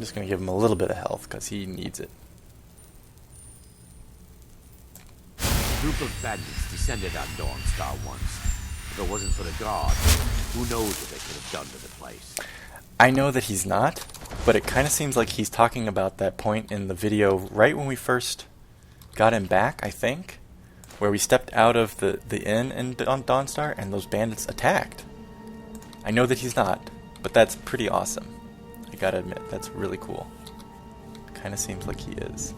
just going to give him a little bit of health because he needs it. A group of bandits descended on Dawnstar once. If it wasn't for the guard, who knows what they could have done to the place. I know that he's not, but it kind of seems like he's talking about that point in the video right when we first got him back, I think, where we stepped out of the inn on Dawnstar and those bandits attacked. I know that he's not, but that's pretty awesome. I gotta admit, that's really cool. Kind of seems like he is.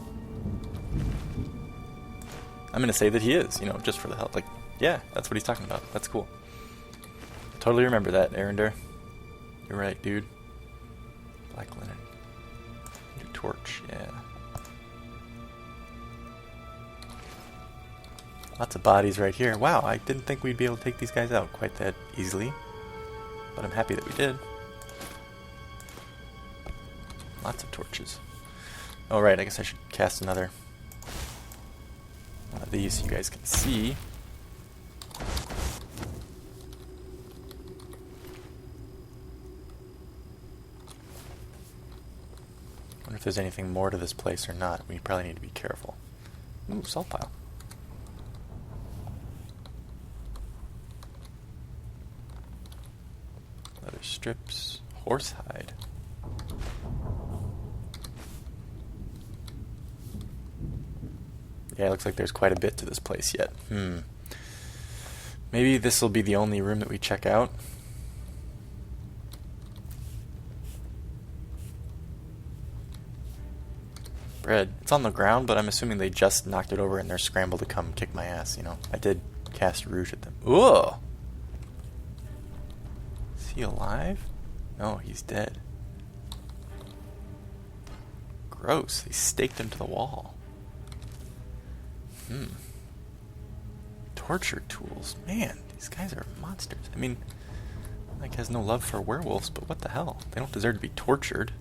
I'm gonna say that he is, you know, just for the hell. Like, yeah, that's what he's talking about. That's cool. Totally remember that, Arender. You're right, dude. Black linen. Your torch, yeah. Lots of bodies right here. Wow, I didn't think we'd be able to take these guys out quite that easily. But I'm happy that we did. Lots of torches. Oh, right, I guess I should cast another one of these so you guys can see. Wonder if there's anything more to this place or not. We probably need to be careful. Ooh, salt pile. Leather strips. Horsehide. Yeah, it looks like there's quite a bit to this place yet. Maybe this will be the only room that we check out. Bread. It's on the ground, but I'm assuming they just knocked it over and they're scrambled to come kick my ass, you know. I did cast Rouge at them. Ooh! Is he alive? No, he's dead. Gross. They staked him to the wall. Torture tools. Man, these guys are monsters. I mean, Mike has no love for werewolves, but what the hell? They don't deserve to be tortured.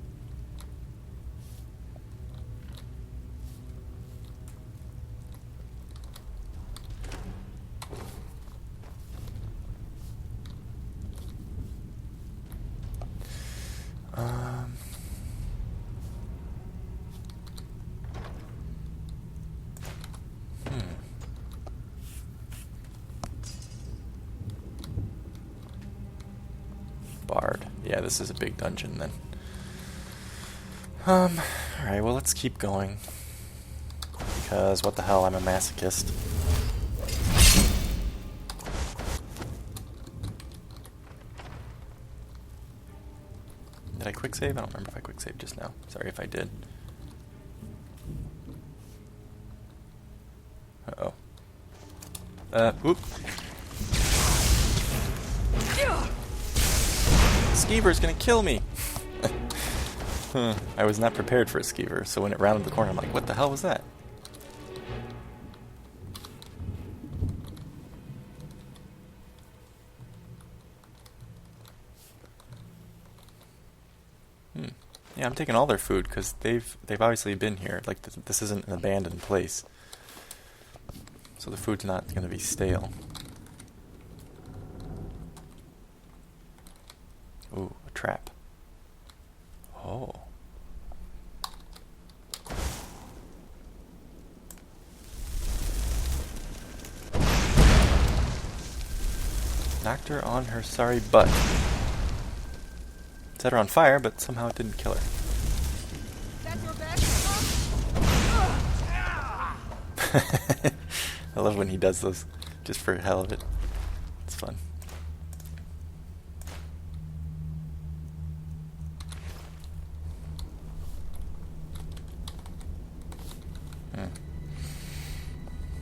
Bard. Yeah, this is a big dungeon then. Alright, well, let's keep going. Because, what the hell, I'm a masochist. Did I quick save? I don't remember if I quick saved just now. Sorry if I did. Uh-oh. Oop. Skeever's gonna kill me! I was not prepared for a skeever, so when it rounded the corner, I'm like, what the hell was that? Yeah, I'm taking all their food, because they've obviously been here. Like, this isn't an abandoned place. So the food's not gonna be stale. Ooh, a trap. Oh. Knocked her on her sorry butt. Set her on fire, but somehow it didn't kill her. I love when he does those just for the hell of it. It's fun.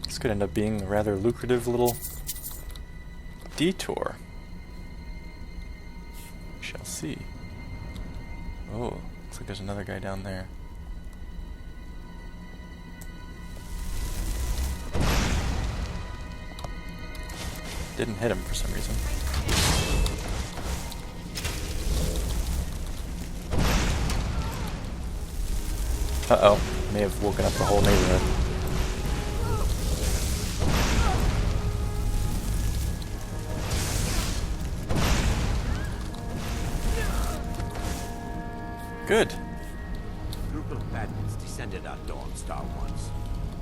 This could end up being a rather lucrative little detour. We shall see. Oh, looks like there's another guy down there. Didn't hit him for some reason. Uh-oh. May have woken up the whole neighborhood. Good. group of bandits descended on Dawnstar once.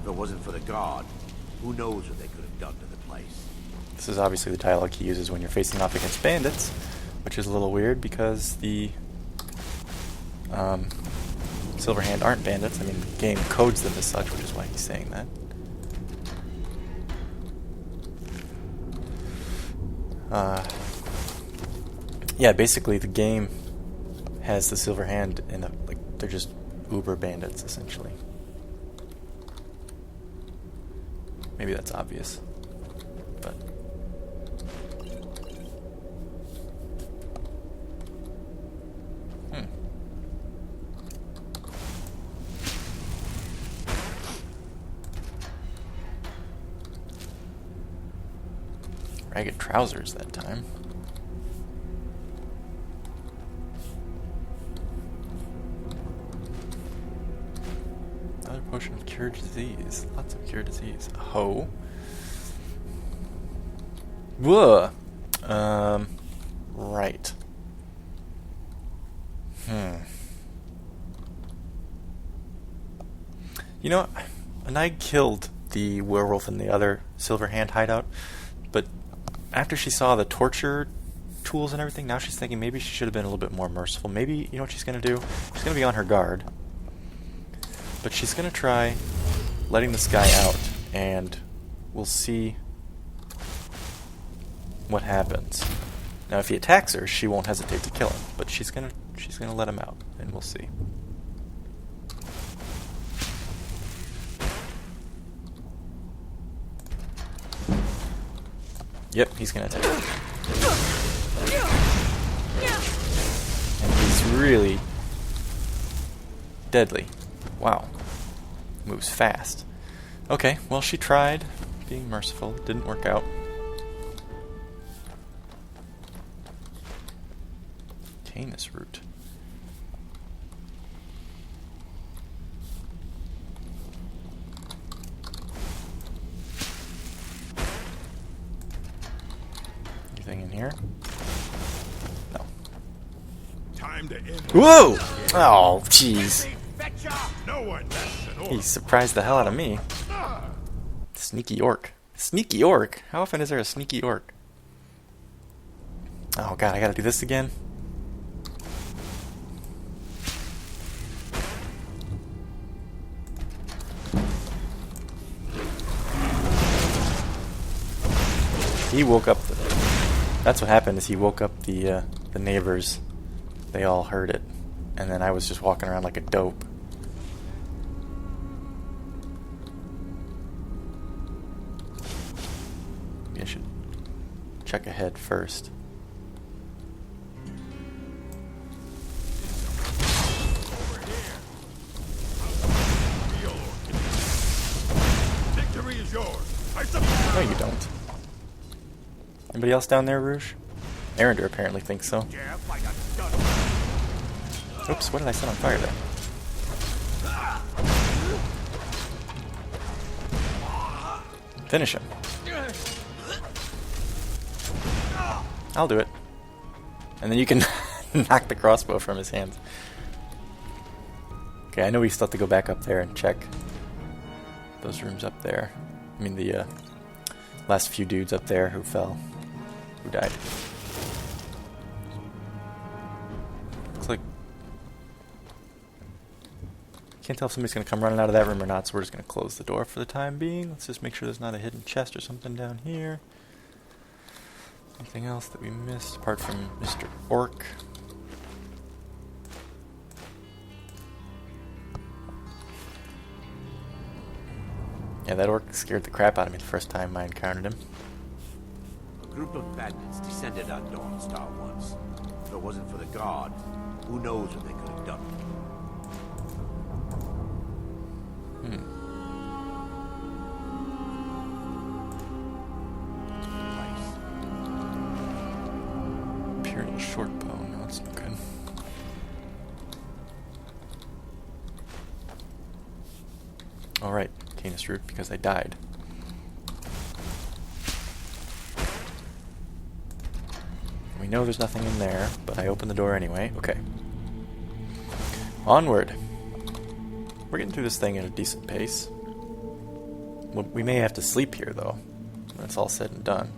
If it wasn't for the guard, who knows what they could have done to the place. This is obviously the dialogue he uses when you're facing off against bandits, which is a little weird because the Silverhand aren't bandits. I mean, the game codes them as such, which is why he's saying that. Yeah, basically the game has the Silverhand in a, like, they're just uber bandits essentially. Maybe that's obvious, but ragged trousers that time. Another potion of cure disease. Lots of cure disease. A hoe. Whoa. Right. You know, Anag killed the werewolf in the other Silverhand hideout, but after she saw the torture tools and everything, now she's thinking maybe she should have been a little bit more merciful. Maybe, you know what she's going to do? She's going to be on her guard. But she's going to try letting this guy out, and we'll see what happens. Now, if he attacks her, she won't hesitate to kill him, but she's going to let him out, and we'll see. Yep, he's going to attack. And he's really deadly. Wow. Moves fast. Okay, well, she tried being merciful. Didn't work out. Canis root. Anything in here? No. Time to end. Whoa! Oh, jeez. No one less than He surprised the hell out of me. Sneaky orc. Sneaky orc? How often is there a sneaky orc? Oh god, I gotta do this again? He woke up that's what happened, is he woke up the neighbors. They all heard it. And then I was just walking around like a dope. Maybe I should check ahead first. Victory is yours. No, you don't. Anybody else down there, Rouge? Arender apparently thinks so. Oops, what did I set on fire there? Finish him. I'll do it. And then you can knock the crossbow from his hands. Okay, I know we still have to go back up there and check those rooms up there. I mean the last few dudes up there who fell. Who died. Looks like... Can't tell if somebody's going to come running out of that room or not, so we're just going to close the door for the time being. Let's just make sure there's not a hidden chest or something down here. Anything else that we missed apart from Mr. Orc? Yeah, that orc scared the crap out of me the first time I encountered him. A group of bandits descended on Dawnstar once. If it wasn't for the guard, who knows what they could have done. Imperial short bow, no, that's not good. Alright, Canis root, because I died. We know there's nothing in there, but I opened the door anyway. Okay. Onward. We're getting through this thing at a decent pace. We may have to sleep here, though, when it's all said and done.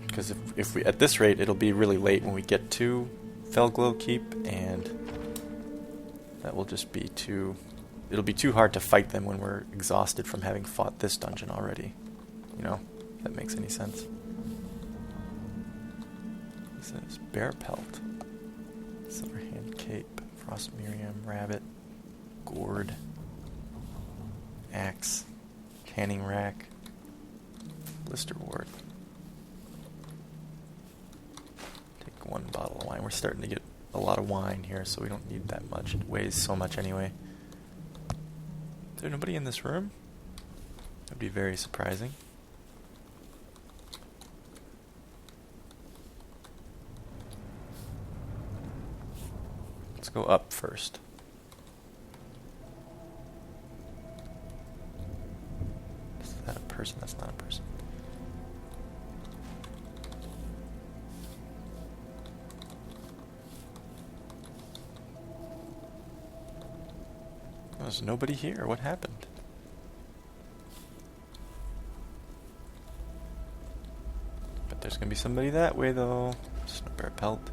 Because if we, at this rate, it'll be really late when we get to Felglow Keep, and that will just be too... It'll be too hard to fight them when we're exhausted from having fought this dungeon already. You know, if that makes any sense. This is Bear Pelt. Silverhand Cape. Frost Miriam. Rabbit. Gourd. Axe. Canning Rack. Blister Ward. Take one bottle of wine. We're starting to get a lot of wine here, so we don't need that much. It weighs so much anyway. Is there nobody in this room? That would be very surprising. Let's go up first. Is that a person? That's not a person. There's nobody here. What happened? But there's gonna be somebody that way, though. Snow Bear Pelt.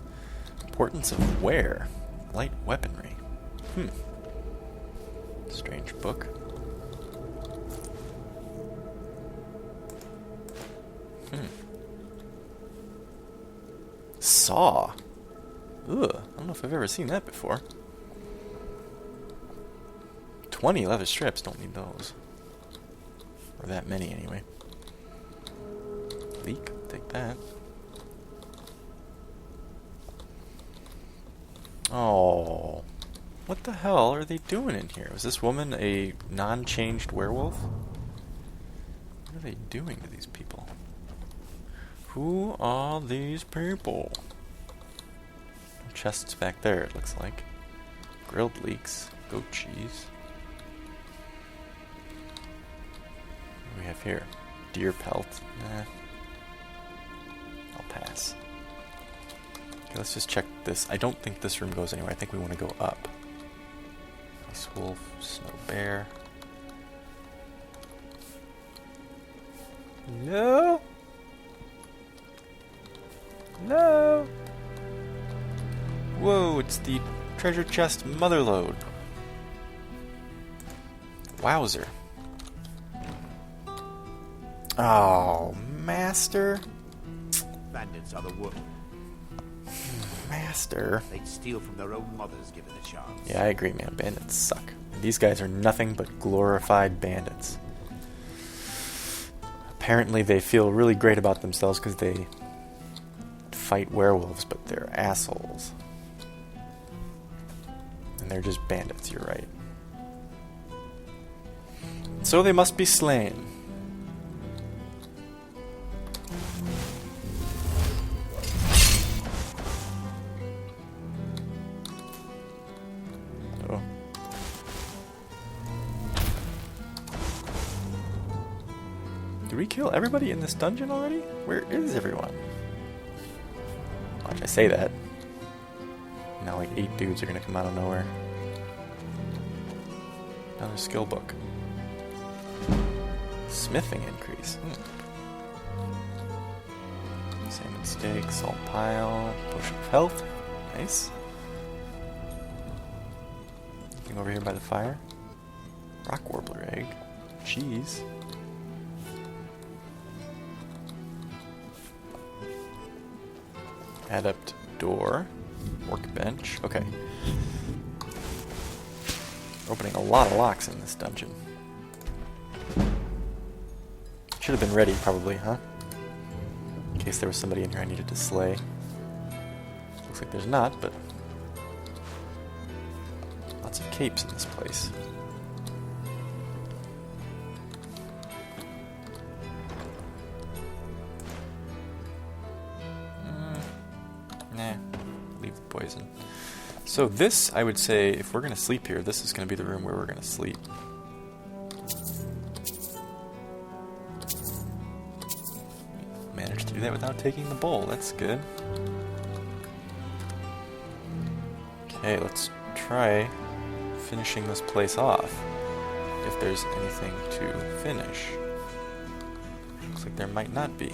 Importance of wear. Light weaponry. Strange book. Saw. Ugh. I don't know if I've ever seen that before. 20 leather strips, don't need those. Or that many, anyway. Leek, take that. Oh. What the hell are they doing in here? Was this woman a non-changed werewolf? What are they doing to these people? Who are these people? Chests back there, it looks like. Grilled leeks, goat cheese. What do we have here? Deer pelt. Nah. I'll pass. Okay, let's just check this. I don't think this room goes anywhere. I think we want to go up. Ice wolf, snow bear. No. No. Whoa, it's the treasure chest motherlode. Wowzer. Oh, master. Bandits are the worst. Master. They'd steal from their own mothers given a chance. Yeah, I agree, man. Bandits suck. These guys are nothing but glorified bandits. Apparently they feel really great about themselves because they fight werewolves, but they're assholes. And they're just bandits, you're right. So they must be slain. Did we kill everybody in this dungeon already? Where is everyone? Watch, I say that. Now like 8 dudes are gonna come out of nowhere. Another skill book. Smithing increase. Salmon steak, salt pile, potion of health. Nice. Anything over here by the fire? Rock warbler egg. Cheese. Adept door. Workbench. Okay. Opening a lot of locks in this dungeon. Should have been ready, probably, huh? In case there was somebody in here I needed to slay. Looks like there's not, but... lots of capes in this place. Nah, leave the poison. So this, I would say, if we're going to sleep here, this is going to be the room where we're going to sleep. Managed to do that without taking the bowl, that's good. finishing this place off. If there's anything to finish. Looks like there might not be.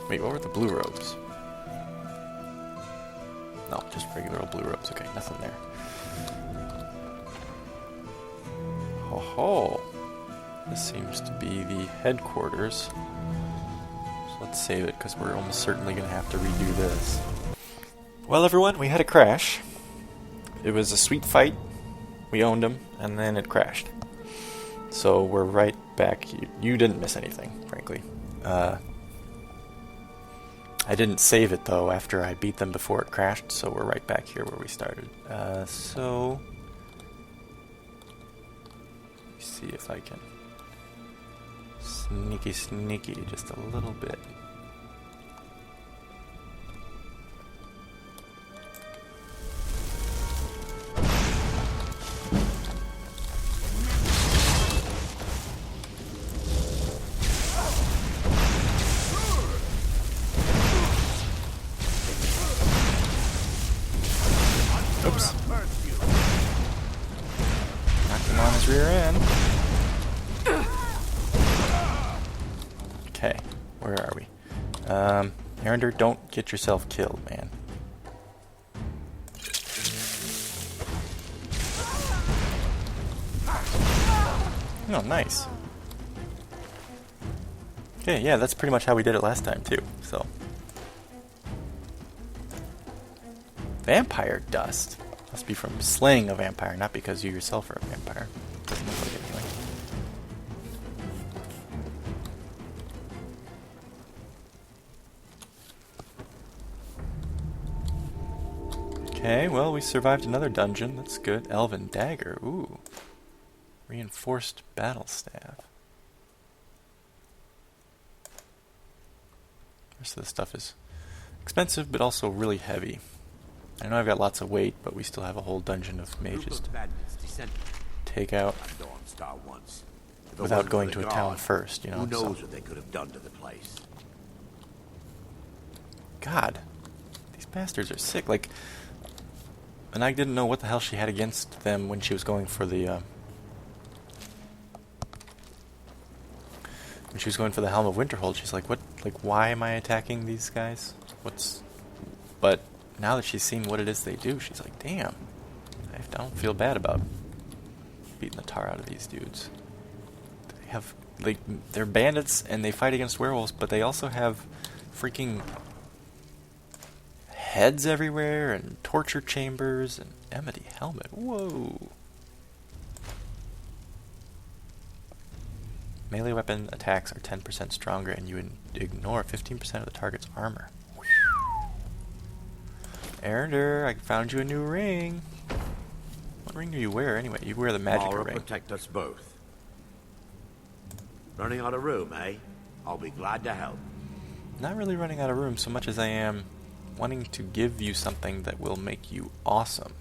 Wait, what were the blue robes? No, just regular old blue robes. Okay, nothing there. Ho ho! This seems to be the headquarters. So let's save it, because we're almost certainly going to have to redo this. Well, everyone, we had a crash. It was a sweet fight. We owned him, and then it crashed. So we're right back. You didn't miss anything, frankly. I didn't save it, though, after I beat them before it crashed, so we're right back here where we started. So... let me see if I can... sneaky just a little bit. Oops. Knocked him on his rear end. Okay, where are we? Arender, don't get yourself killed, man. Oh, nice. Okay, yeah, that's pretty much how we did it last time, too, so. Vampire dust. Must be from slaying a vampire, not because you yourself are a vampire. Doesn't look like it anyway. Okay, well, we survived another dungeon. That's good. Elven dagger. Ooh. Reinforced battle staff. The rest of the stuff is expensive, but also really heavy. I know I've got lots of weight, but we still have a whole dungeon of mages to take out without going to a town first, you know. Who knows what they could have done to the place? God, these bastards are sick. Like, and I didn't know what the hell she had against them when she was going for the when she was going for the Helm of Winterhold. She's like, what? Like, why am I attacking these guys? But now that she's seen what it is they do, she's like, damn, I don't feel bad about beating the tar out of these dudes. They have, like, they're bandits and they fight against werewolves, but they also have freaking heads everywhere and torture chambers and Emity helmet. Whoa. Melee weapon attacks are 10% stronger and you ignore 15% of the target's armor. Erender, I found you a new ring. What ring do you wear anyway? You wear the magic ring. Protect us both. Running out of room, eh? I'll be glad to help. Not really running out of room so much as I am wanting to give you something that will make you awesome.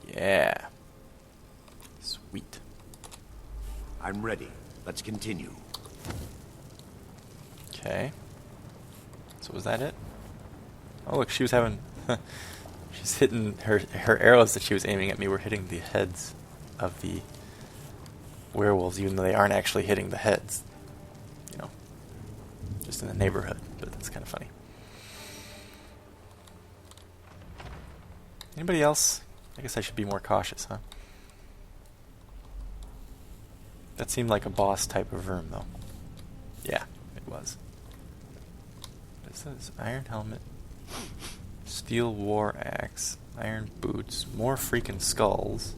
Yeah. Sweet. I'm ready. Let's continue. Okay. So was that it? Oh look, she was having... she's hitting... Her arrows that she was aiming at me were hitting the heads of the werewolves, even though they aren't actually hitting the heads. You know. Just in the neighborhood. But that's kind of funny. Anybody else? I guess I should be more cautious, huh? That seemed like a boss type of room, though. Yeah, it was. It says iron helmet, steel war axe, iron boots, more freaking skulls,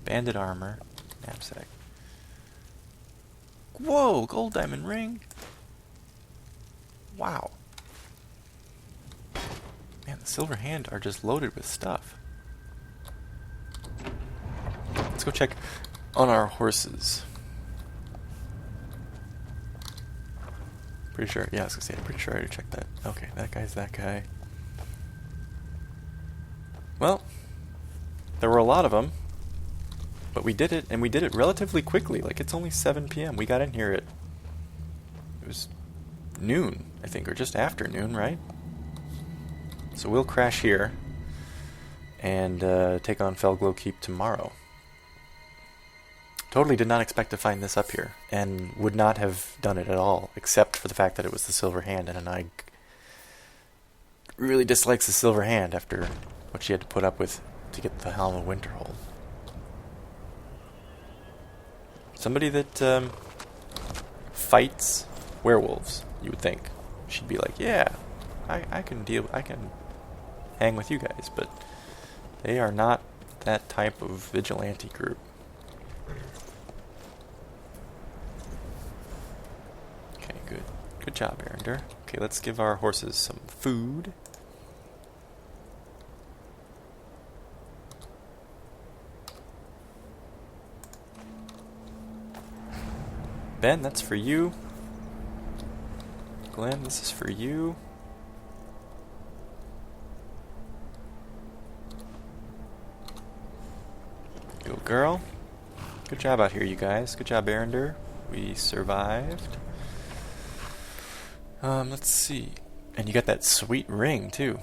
bandit armor, knapsack. Whoa, gold diamond ring. Wow. Man, the silver hand are just loaded with stuff. Let's go check on our horses. Pretty sure, yeah, I was gonna say, I'm pretty sure I already checked that. Okay, that guy's that guy. Well, There were a lot of them, but we did it, and we did it relatively quickly. Like, it's only 7 p.m. We got in here at, it was noon, I think, or just after noon, right? So we'll crash here and take on Felglow Keep tomorrow. Totally did not expect to find this up here, and would not have done it at all, except for the fact that it was the Silver Hand, and I really dislikes the Silver Hand after what she had to put up with to get the Helm of Winterhold. Somebody that fights werewolves, you would think. She'd be like, yeah, I can hang with you guys, but they are not that type of vigilante group. Okay, good. Good job, Arender. Okay, let's give our horses some food. Ben, that's for you. Glenn, this is for you. Go girl. Good job out here, you guys. Good job, Arender. We survived. Let's see. And you got that sweet ring, too.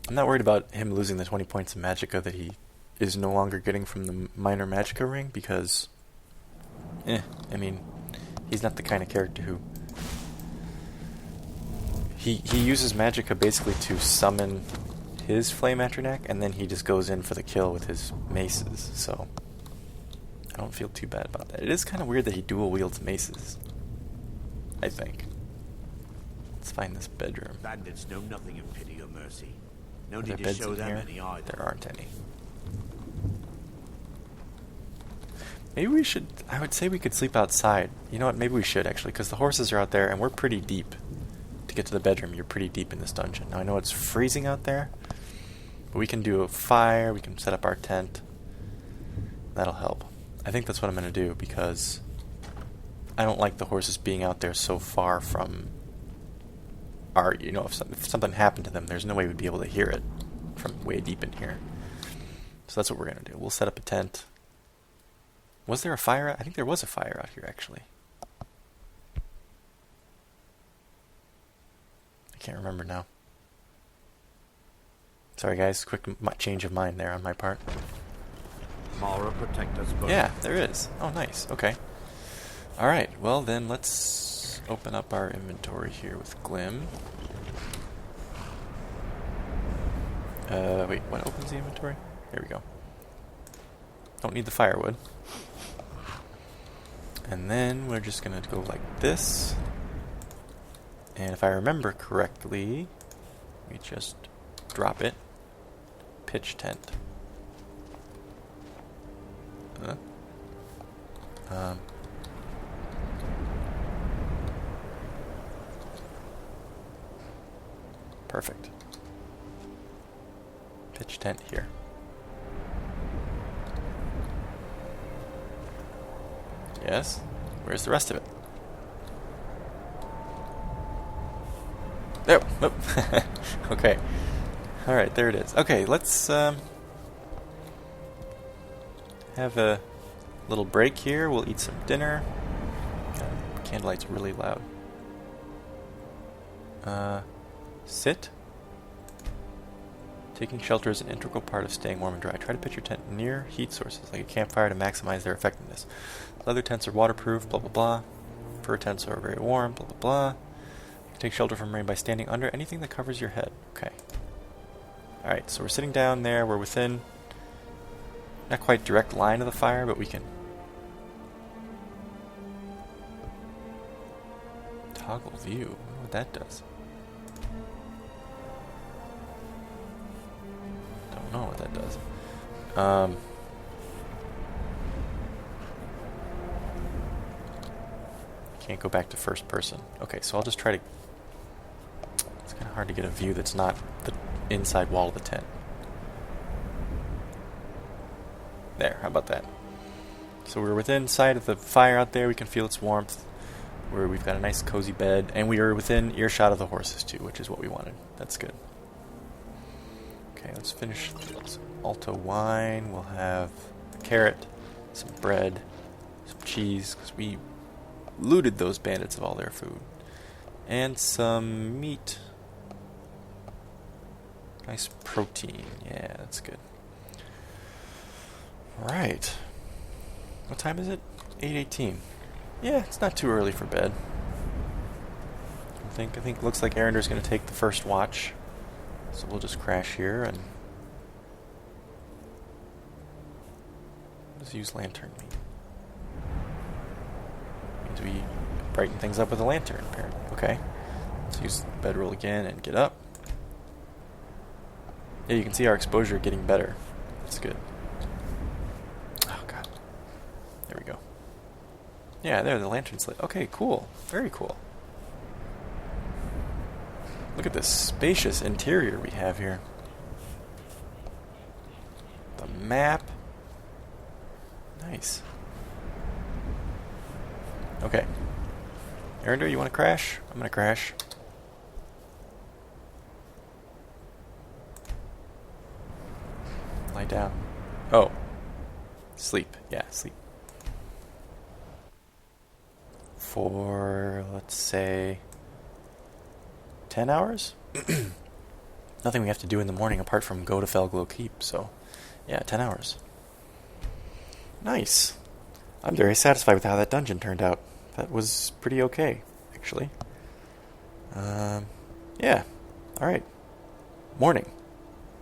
I'm not worried about him losing the 20 points of magicka that he is no longer getting from the minor magicka ring, because I mean, he's not the kind of character who he uses magicka basically to summon his flame Atronak, and then he just goes in for the kill with his maces, so I don't feel too bad about that. It is kind of weird that he dual wields maces, I think. Let's find this bedroom. Bandits know nothing of pity or mercy. No Are there need to beds show in them here? any either. There aren't any. Maybe we should, I would say we could sleep outside. You know what, maybe we should actually, because the horses are out there and we're pretty deep. To get to the bedroom, you're pretty deep in this dungeon. Now I know it's freezing out there, but we can do a fire, we can set up our tent. That'll help. I think that's what I'm going to do, because I don't like the horses being out there so far from our, you know, if something happened to them, there's no way we'd be able to hear it from way deep in here. So that's what we're going to do. We'll set up a tent. Was there a fire? I think there was a fire out here, actually. I can't remember now. Sorry, guys. Quick change of mind there on my part. Mara, protect us both. Yeah, there is. Oh, nice. Okay. Alright, well then let's open up our inventory here with Glim. Wait, what opens the inventory? Here we go. Don't need the firewood. And then we're just going to go like this. And if I remember correctly, we just drop it. Pitch tent. Perfect. Pitch tent here. Yes. Where's the rest of it? There. Oh. Okay. All right, there it is. Okay, let's have a little break here. We'll eat some dinner. God, candlelight's really loud. Sit. Taking shelter is an integral part of staying warm and dry. Try to pitch your tent near heat sources, like a campfire, to maximize their effectiveness. Leather tents are waterproof, blah blah blah. Fur tents are very warm, blah blah blah. You can take shelter from rain by standing under anything that covers your head. Okay. Alright, so we're sitting down there. We're within, not quite direct line of the fire, but we can toggle view. I wonder what that does. Don't know what that does. Can't go back to first person. Okay, so I'll just try to... It's kind of hard to get a view that's not the inside wall of the tent. There, how about that? So we're within sight of the fire out there. We can feel its warmth. We've got a nice cozy bed. And we are within earshot of the horses too, which is what we wanted. That's good. Okay, let's finish this Alto wine. We'll have a carrot, some bread, some cheese, because we looted those bandits of all their food. And some meat. Nice protein. Yeah, that's good. Alright. What time is it? 8:18. Yeah, it's not too early for bed. I think looks like Arender's going to take the first watch. So we'll just crash here and... What does use lantern mean? Means we brighten things up with a lantern, apparently. Okay. Let's use the bedroll again and get up. Yeah, you can see our exposure getting better. That's good. Oh, God. There we go. Yeah, there, the lantern's lit. Okay, cool. Very cool. Look at this spacious interior we have here. The map. Nice. Okay. Arender, you want to crash? I'm going to crash. Lie down. Oh. Sleep. Yeah, sleep. For, let's say, 10 hours? Nothing we have to do in the morning apart from go to Felglow Keep, so yeah, 10 hours. Nice. I'm very satisfied with how that dungeon turned out. That was pretty okay, actually. Yeah. Alright. Morning.